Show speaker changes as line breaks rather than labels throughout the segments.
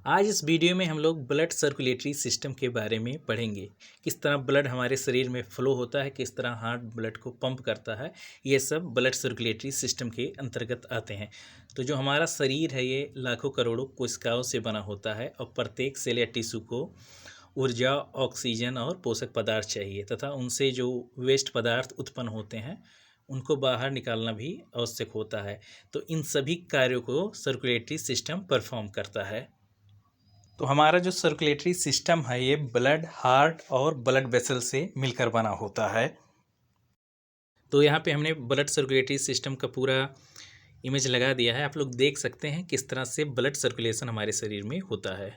आज इस वीडियो में हम लोग ब्लड सर्कुलेटरी सिस्टम के बारे में पढ़ेंगे। किस तरह ब्लड हमारे शरीर में फ्लो होता है, किस तरह हार्ट ब्लड को पंप करता है। ये सब ब्लड सर्कुलेटरी सिस्टम के अंतर्गत आते हैं। तो जो हमारा शरीर है ये लाखों करोड़ों कोशिकाओं से बना होता है और प्रत्येक सेल या टिश्यू को ऊर्जा, ऑक्सीजन और पोषक पदार्थ चाहिए तथा उनसे जो वेस्ट पदार्थ उत्पन्न होते हैं उनको बाहर निकालना भी आवश्यक होता है। तो इन सभी कार्यों को सर्कुलेटरी सिस्टम परफॉर्म करता है। तो हमारा जो सर्कुलेटरी सिस्टम है ये ब्लड, हार्ट और ब्लड वेसल से मिलकर बना होता है। तो यहाँ पे हमने ब्लड सर्कुलेटरी सिस्टम का पूरा इमेज लगा दिया है। आप लोग देख सकते हैं किस तरह से ब्लड सर्कुलेशन हमारे शरीर में होता है।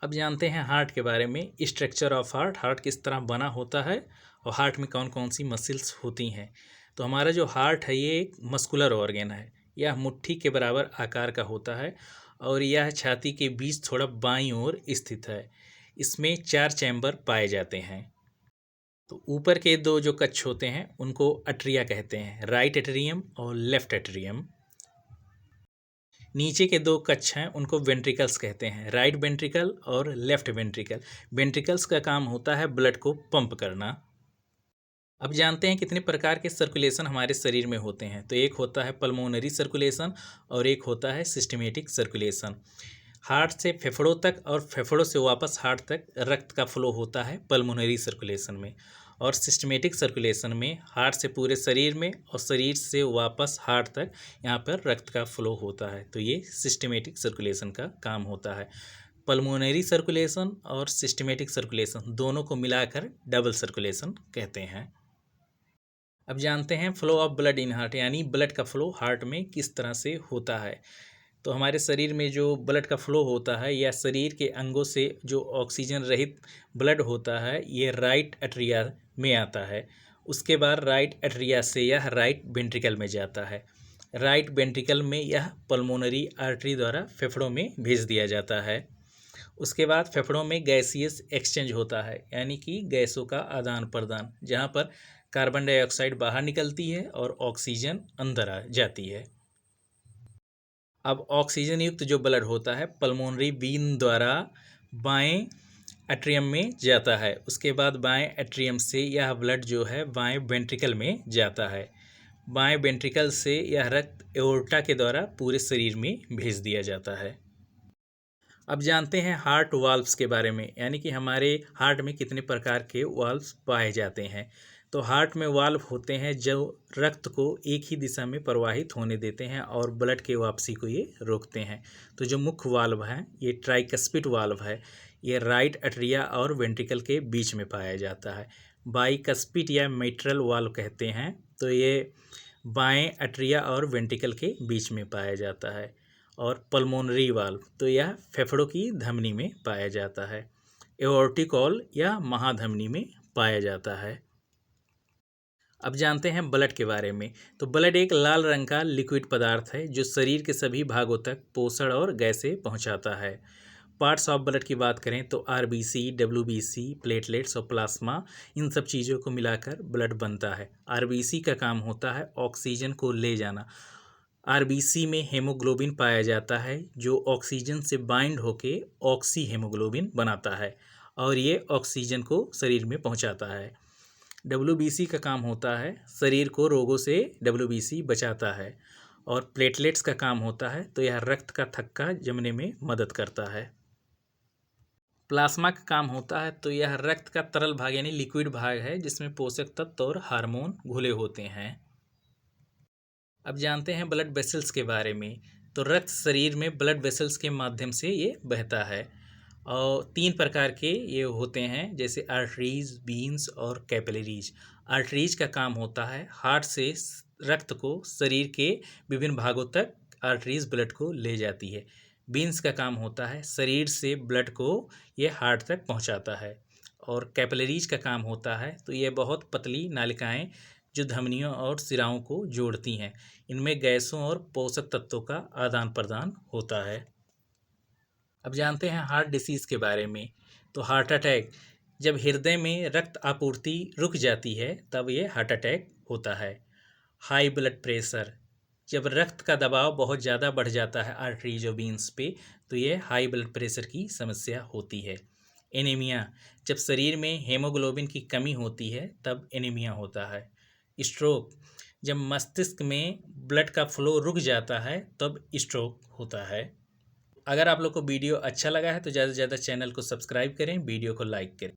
अब जानते हैं हार्ट के बारे में। स्ट्रक्चर ऑफ हार्ट, हार्ट किस तरह बना होता है और हार्ट में कौन कौन सी मसल्स होती हैं। तो हमारा जो हार्ट है ये एक मस्कुलर ऑर्गन है। यह मुट्ठी के बराबर आकार का होता है और यह छाती के बीच थोड़ा बाईं ओर स्थित है। इसमें 4 चैम्बर पाए जाते हैं। तो ऊपर के दो जो कक्ष होते हैं उनको अट्रिया कहते हैं, राइट एट्रियम और लेफ्ट एट्रियम। नीचे के दो कक्ष हैं उनको वेंट्रिकल्स कहते हैं, राइट वेंट्रिकल और लेफ्ट वेंट्रिकल। वेंट्रिकल्स का काम होता है ब्लड को पंप करना। अब जानते हैं कितने प्रकार के सर्कुलेशन हमारे शरीर में होते हैं। तो एक होता है पल्मोनरी सर्कुलेशन और एक होता है सिस्टमेटिक सर्कुलेशन। हार्ट से फेफड़ों तक और फेफड़ों से वापस हार्ट तक रक्त का फ्लो होता है पल्मोनरी सर्कुलेशन में। और सिस्टमेटिक सर्कुलेशन में हार्ट से पूरे शरीर में और शरीर से वापस हार्ट तक यहाँ पर रक्त का फ्लो होता है। तो ये सिस्टमेटिक सर्कुलेशन का काम होता है। पल्मोनरी सर्कुलेशन और सिस्टमेटिक सर्कुलेशन दोनों को मिलाकर डबल सर्कुलेशन कहते हैं। अब जानते हैं flow of blood in heart, यानी ब्लड का फ्लो हार्ट में किस तरह से होता है। तो हमारे शरीर में जो ब्लड का फ्लो होता है या शरीर के अंगों से जो ऑक्सीजन रहित ब्लड होता है ये राइट एट्रिया में आता है। उसके बाद राइट एट्रिया से यह राइट वेंट्रिकल में जाता है। राइट वेंट्रिकल में यह पल्मोनरी आर्टरी द्वारा फेफड़ों में भेज दिया जाता है। उसके बाद फेफड़ों में गैसियस एक्सचेंज होता है, यानी कि गैसों का आदान प्रदान, जहाँ पर कार्बन डाइऑक्साइड बाहर निकलती है और ऑक्सीजन अंदर आ जाती है। अब ऑक्सीजन युक्त जो ब्लड होता है पल्मोनरी वीन द्वारा बाएं एट्रियम में जाता है। उसके बाद बाएं एट्रियम से यह ब्लड जो है बाएं वेंट्रिकल में जाता है। बाएं वेंट्रिकल से यह रक्त एओर्टा के द्वारा पूरे शरीर में भेज दिया जाता है। अब जानते हैं हार्ट वाल्व्स के बारे में, यानी कि हमारे हार्ट में कितने प्रकार के वाल्व्स पाए जाते हैं। तो हार्ट में वाल्व होते हैं जो रक्त को एक ही दिशा में प्रवाहित होने देते हैं और ब्लड के वापसी को ये रोकते हैं। तो जो मुख्य वाल्व है ये ट्राइकस्पिड वाल्व है। ये राइट एट्रिया और वेंट्रिकल के बीच में पाया जाता है। बाइकस्पिड या मिट्रल वाल्व कहते हैं। तो ये बाएं एट्रिया और वेंट्रिकल के बीच में पाया जाता है। और पल्मोनरी वाल्व तो यह फेफड़ों की धमनी में पाया जाता है। एओर्टिक वॉल्व या महाधमनी में पाया जाता है। अब जानते हैं ब्लड के बारे में। तो ब्लड एक लाल रंग का लिक्विड पदार्थ है जो शरीर के सभी भागों तक पोषण और गैसें पहुंचाता है। पार्ट्स ऑफ ब्लड की बात करें तो आरबीसी, डब्ल्यूबीसी, प्लेटलेट्स और प्लाज्मा, इन सब चीज़ों को मिलाकर ब्लड बनता है। आरबीसी का काम होता है ऑक्सीजन को ले जाना। आरबीसी में हेमोग्लोबिन पाया जाता है जो ऑक्सीजन से बाइंड होके ऑक्सी हेमोग्लोबिन बनाता है और ये ऑक्सीजन को शरीर में पहुंचाता है। डब्ल्यूबीसी का काम होता है शरीर को रोगों से डब्ल्यूबीसी बचाता है। और प्लेटलेट्स का काम होता है तो यह रक्त का थक्का जमने में मदद करता है। प्लाज्मा का काम होता है तो यह रक्त का तरल भाग यानी लिक्विड भाग है जिसमें पोषक तत्व और हार्मोन घुले होते हैं। अब जानते हैं ब्लड वेसल्स के बारे में। तो रक्त शरीर में ब्लड वेसल्स के माध्यम से ये बहता है और 3 प्रकार के ये होते हैं, जैसे आर्टरीज, बीन्स और कैपिलरीज। आर्टरीज का काम होता है हार्ट से रक्त को शरीर के विभिन्न भागों तक आर्टरीज ब्लड को ले जाती है। बीन्स का काम होता है शरीर से ब्लड को ये हार्ट तक पहुंचाता है। और कैपिलरीज का काम होता है तो ये बहुत पतली नालिकाएं जो धमनियों और सिराओं को जोड़ती हैं। इनमें गैसों और पोषक तत्वों का आदान प्रदान होता है। अब जानते हैं हार्ट डिसीज़ के बारे में। तो हार्ट अटैक, जब हृदय में रक्त आपूर्ति रुक जाती है तब ये हार्ट अटैक होता है। हाई ब्लड प्रेशर, जब रक्त का दबाव बहुत ज़्यादा बढ़ जाता है आर्टरीज और वेन्स पे तो ये हाई ब्लड प्रेशर की समस्या होती है। एनीमिया, जब शरीर में हेमोग्लोबिन की कमी होती है तब एनीमिया होता है। स्ट्रोक, जब मस्तिष्क में ब्लड का फ्लो रुक जाता है तब स्ट्रोक होता है। अगर आप लोग को वीडियो अच्छा लगा है तो ज़्यादा से ज़्यादा चैनल को सब्सक्राइब करें, वीडियो को लाइक करें।